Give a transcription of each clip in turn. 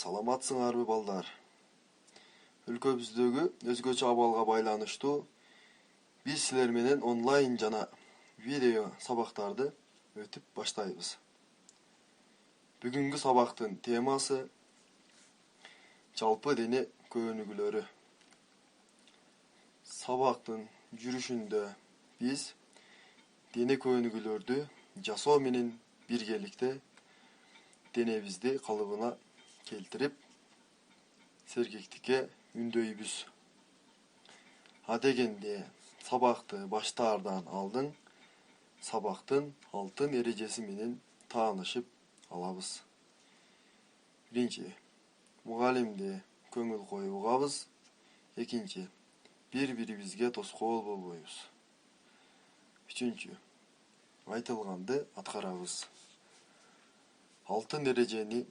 Саламатсыңарбы балдар? Өлкөбүздөгү өзгөчө абалга байланыштуу биз силер менен онлайн жана видео сабактарды өтүп баштайбыз. Бүгүнкү сабактын темасы жалпы дене көнүгүүлөрү. Сабактын жүрүшүндө биз дене көнүгүүлөрдү жасоо менен биргеликте денебизди калыбына келтирип сергектикке үндөйбүз. Адегенде сабакты баштаардан алдын сабактын алтын эрежеси менен таанышып алабыз. Биринчи, мугалимди көңүл коюбугабыз. Экинчи, бири-бирибизге тоскоол болбойбуз. Үчүнчү, айтылганды аткарабыз. Алтын эрежени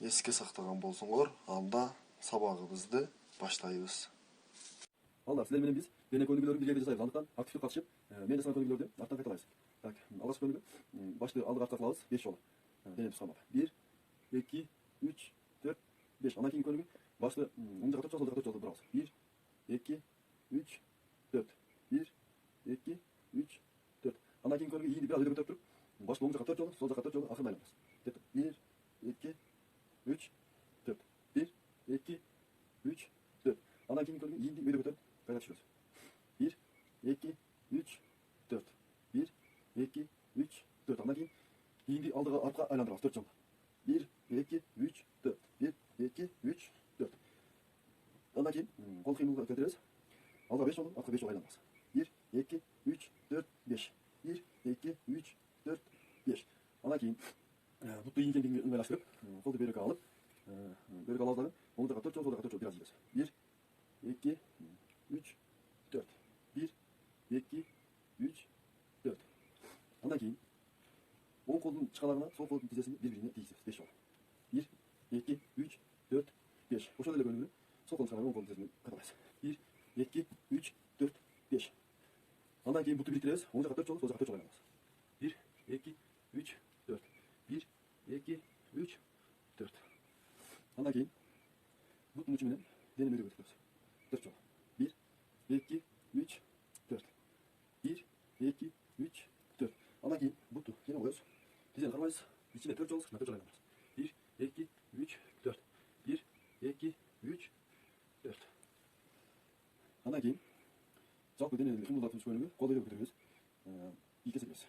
эске сактаган болсоңор, анда сабагыбызды баштайбыз. Балдар, силер менен биз дене көнүгүүлөрүн бирге жасайбыз. Андыктан активдүү катышып, мен жасаган көнүгүүлөрдү арттан кайталайбыз. Так, алгачкы көнүгүү, башты алдыга артка кылабыз 5 жолу. Денебиз камап. 1, 2, 3, 4, 5. Андан кийинки көнүгүү, башты оң жакка 4 жолу, сол жакка 4 жолу бурабыз. 1, 2, 3, 4. 1, 2, 3, 4. Андан кийинки көнүгүү ийинди бир аз көтөрүп туруп, башты оң жакка 4 жолу, сол жакка 4 жолу акырын айланабыз. 1, 2, 3, 4. 1, 2, 3, 4. Андан кийинки көнүгүү ийинди өйдө көтөрүп кайра түшүрөбүз. 1, 2, 3, 4. 1, 2, 3, 4. Андан кийин ийинди алдыга артка айландырабыз 4 жолу. 1, 2, 3, 4. 1, 2, 3, 4. Андан кийин кол кыймылды келтиребиз. Алдыга 5 жолу, артка 5 жолу айланабыз. 1, 2, 3, 4, 5. 1, 2, 3, 4, 5. Андан кийин бутту ийинкендигин ыңгайлаштырып, колду бөйрөккө алып, бөйрөккө алабыз дагы оң жакка 4 жолу, сол жакка 4 жолу бир аз ийбиз. 1, 2, 3, 4. 1, 2, 3, 4. Андан кийин оң колдун чыканагына сол колдун тизесин бири-бирине тийгизебиз 5 жолу. 1, 2, 3, 4, 5. Ошол эле көнүгүүнү сол колдун чыканагына оң колдун тизесин кайталайбыз. 1, 2, 3, 4, 5. Андан кийин бутту бириктиребиз. Оң жакка 4 жолу, сол жакка 4 жолу айланабыз. 1, 2, 3, 4. 1, 2, 3, 4. Андан кийин буттун учу менен денени өйдө көтөрөбүз. 4 жолу. 1, 2, 3, 4. 1, 2, 3, 4. Андан кийин бутту жеңе коебуз. Тизени кармайбыз. Ичине 4 жолу, сыртына 4 жолу айланабыз. 1, 2, 3, 4. 1, 2, 3, 4. Андан кийин жалпы денени кыймылдатып көнүгүү, кол өйдө көтөрөбүз. Ийке себебиз.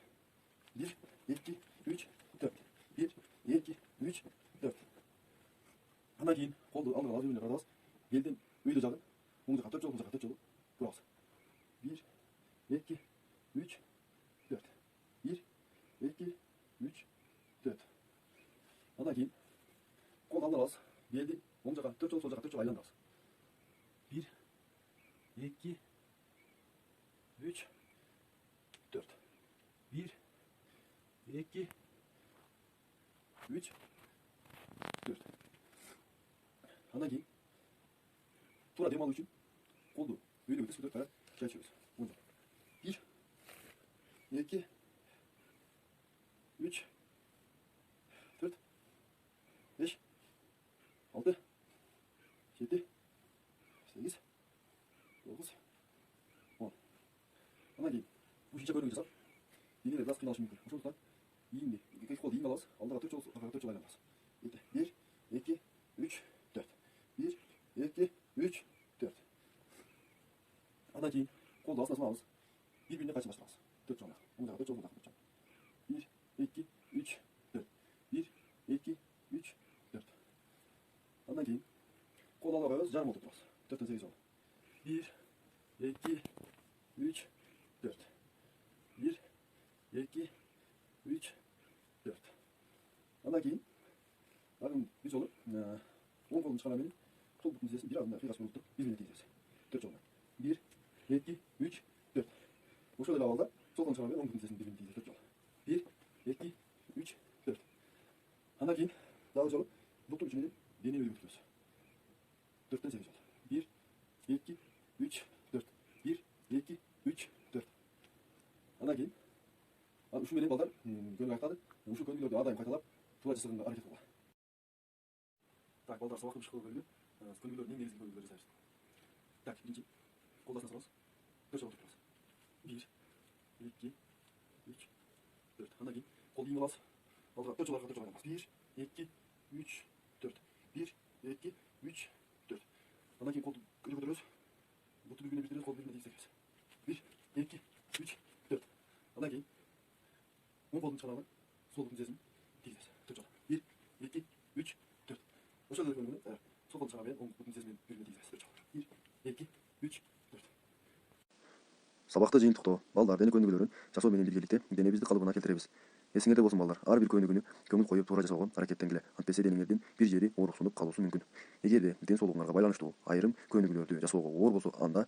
1, 2, 3, 4. 1, 2, 3, 4. Андан кийин колду алдыга алып жибине кайтабыз. Белдин өйдө жагын оң жакка 4 жолу, сол жакка 4 жолу бурабыз. 1, 2, 3, 4. 1, 2, 3, 4. Андан кийин колду алдыга алабыз. Белди оң жакка 4 жолу, сол жакка 4 жолу айландырабыз. 1, 2, 3, 4. 1, 2, 3, 4. Андан кийин туура дем алуу үчүн колду өйдөгө көтөрүп кайра чай ичебиз. 1, 2, 3, 4, 5, 6, 7, 8, 9, 10. Андан кийин ушунча көнүгүү жасап, денелер бир аз кыйналышы мүмкүн. Ошондуктан ийинди, эки колду ийинге алабыз. Алдыга 4 жолу, артка 4 жолу айланабыз. 1, 2, 3, 4. 1, 2, 3, 4. Андан кийин колду астына салабыз. Бири-бирине кайчылаштырабыз. 4 жолу. Оң жакка 4 жолу, сол жакка 4 жолу. 1, 2, 3, 4. 1, 2, 3, 4. Андан кийин колду алдыга коебуз, жарым отуруп турабыз. 4тен 8 жолу. 1, 2, 3, 4. 1, 2, 3, 4. Андан кийин дагы бир жолу оң колдун чыканагы менен сол буттун тизесин бир аздан кыйгаш болуп бири-бирине тийгизебиз. 4 жолу. 1, 2, 3, 4. Ошол эле абалда сол колдун чыканагы менен оң буттун тизесин бири-бирине тийгизебиз 4 жолу. 1, 2, 3, 4. Андан кийин дагы жолу буттун учу менен денени өйдө көтөрөбүз. 4тен 8 жолу. 1, 2, 3, 4. 1, 2, 3, 4. Андан кийин ушу менен балдар көнүгүү аяктады. Ушул көнүгүүлөрдү ар дайым кайталап, туура жасаганга аракет кылгыла. Так, балдар сабақтың шыққан бөлігі көнгілердің ең негізгі көнгілері жасаймыз. Так, бірінші қолдасына саламыз. 4 жауап тұрмыз. 1, 2, 3, 4. Андан кейін қолды иін аласыз. Алдыға 4 жоларға 4 жолға 1, 2, 3, 4. 1, 2, 3, 4. Андан кейін қолды көре көтереміз. Бұты біріне бітіреміз, қолды біріне тегістеміз. 1, 2, 3, 4. Андан кейін оң қолдың шығарағын сол қолдың тізесін тегістеміз. 4 жолға. 1, 2, 3, 4. Осы жерде көргенде сол қолдың шығарағын оң қолдың тізесімен біріне тегістеміз. 4 жолға. 1, 2, 3, 4. Сабақта жиынтықтоо. Балдар дене көнүгүүлөрүн жасоо менен биргеликте денебизди калыбына келтиребиз. Эсиңерде болсун балдар, ар бир көнүгүүнү көңүл коюп туура жасоого аракеттенгиле. Антесе денеңердин бир жери ооруксунуп калуусу мүмкүн. Эгерде ден соолугуңарга байланыштуу айрым көнүгүүлөрдү жасоого оор болсо, анда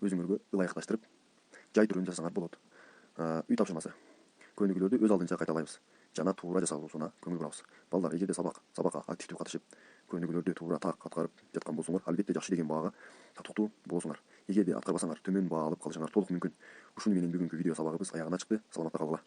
өзүңөргө ылайыкташтырып жай түрүн жасаңар болот. Үй тапшырмасы. Көнүгүүлөрдү өз алдынча кайталайбыз жана туура жасалуусуна көңүл бурабыз. Балдар, эгерде сабакка активдүү катышып, көнүгүүлөрдү туура так аткарып жаткан болсоңор, албетте жакшы деген баага татыктуу болосуңар. Эгерде аткарбасаңар, төмөн баа алып калышыңар толук мүмкүн. Ушуну менен бүгүнкү видео сабагыбыз аягына чыкты. Саламатта калгыла.